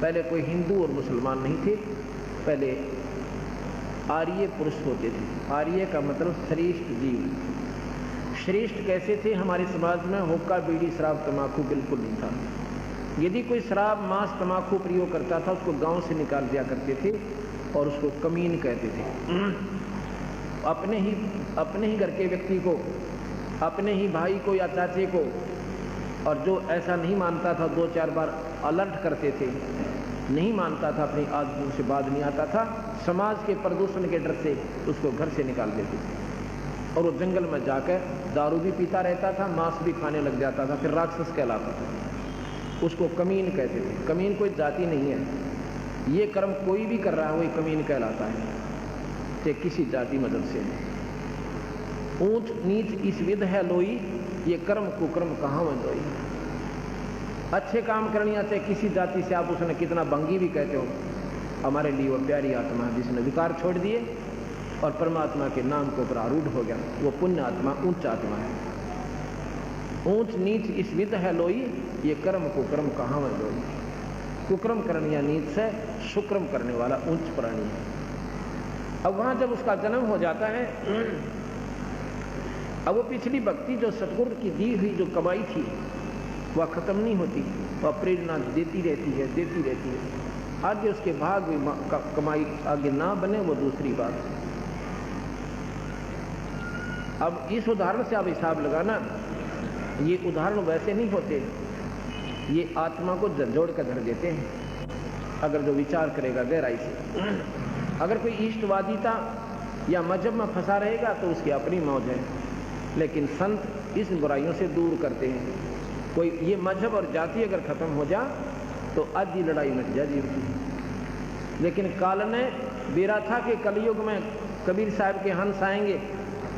पहले कोई हिंदू और मुसलमान नहीं थे, पहले आर्य पुरुष होते थे। आर्य का मतलब श्रेष्ठ जीव। श्रेष्ठ कैसे थे? हमारे समाज में हुक्का, बीड़ी, शराब, तम्बाकू बिल्कुल नहीं था। यदि कोई शराब, मांस, तम्बाकू प्रयोग करता था उसको गांव से निकाल दिया करते थे और उसको कमीन कहते थे। अपने ही घर के व्यक्ति को, अपने ही भाई को या चाचे को, और जो ऐसा नहीं मानता था 2-4 बार अलर्ट करते थे, नहीं मानता था, अपनी आदतों से बात नहीं आता था, समाज के प्रदूषण के डर से उसको घर से निकाल देते थे और वो जंगल में जाकर दारू भी पीता रहता था, मांस भी खाने लग जाता था, फिर राक्षस कहलाता था। उसको कमीन कहते थे। कमीन कोई जाति नहीं है, ये कर्म कोई भी कर रहा है वही कमीन कहलाता है, चाहे किसी जाति मदद से। ऊंच नीच इस विध है लोई, ये कर्म कुकर्म कहाँ में दोई। अच्छे काम करनी आते किसी जाति से, आप उसने कितना भंगी भी कहते हो, हमारे लिए वो प्यारी आत्मा है जिसने विकार छोड़ दिए और परमात्मा के नाम के ऊपर आरूढ़ हो गया, वो पुण्य आत्मा, उच्च आत्मा है। ऊंच नीच इस विध है लोई, ये कर्म कुकर्म कहाँ में दोई। कुकर्म करने या नीच से सुक्रम करने वाला उच्च प्राणी है। अब वहां जब उसका जन्म हो जाता है, अब वो पिछली भक्ति जो सतगुरु की दी हुई जो कमाई थी वह खत्म नहीं होती, वह प्रेरणा देती रहती है। आगे उसके भाग में कमाई आगे ना बने वो दूसरी बात। अब इस उदाहरण से आप हिसाब लगाना, ये उदाहरण वैसे नहीं होते, ये आत्मा को झंझोड़ कर धर देते हैं अगर जो विचार करेगा गहराई से। अगर कोई इष्टवादिता या मजहब में फंसा रहेगा तो उसकी अपनी मौज है, लेकिन संत इस बुराइयों से दूर करते हैं। कोई ये मजहब और जाति अगर खत्म हो जा तो आधी लड़ाई मिट जा जीव की। लेकिन काल ने बेरा था कि कलयुग में कबीर साहब के हंस आएंगे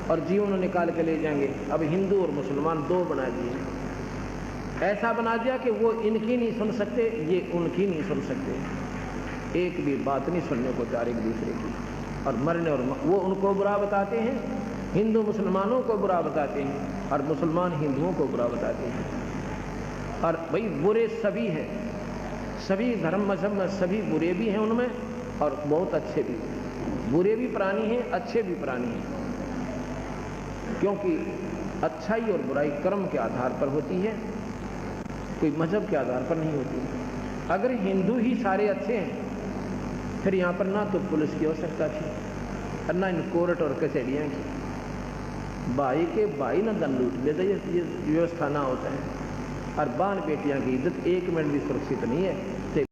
और जीवन निकाल के ले जाएंगे। अब हिंदू और मुसलमान दो बना दिए, ऐसा बना दिया कि वो इनकी नहीं सुन सकते, ये उनकी नहीं सुन सकते, एक भी बात नहीं सुनने को तैयार एक दूसरे की, और मरने और वो उनको बुरा बताते हैं, हिंदू मुसलमानों को बुरा बताते हैं और मुसलमान हिंदुओं को बुरा बताते हैं। और भाई बुरे सभी हैं, सभी धर्म मजहब में सभी बुरे भी हैं उनमें और बहुत अच्छे भी। बुरे भी प्राणी हैं, अच्छे भी प्राणी हैं, क्योंकि अच्छाई और बुराई कर्म के आधार पर होती है, कोई मजहब के आधार पर नहीं होती। अगर हिंदू ही सारे अच्छे हैं फिर यहाँ पर ना तो पुलिस की आवश्यकता थी और ना इन कोर्ट और कचहरियाँ की। भाई के भाई ना दंड लूट लेते, ये व्यवस्था ना होता है। और बान बेटियाँ की इज्जत एक मिनट भी सुरक्षित नहीं है।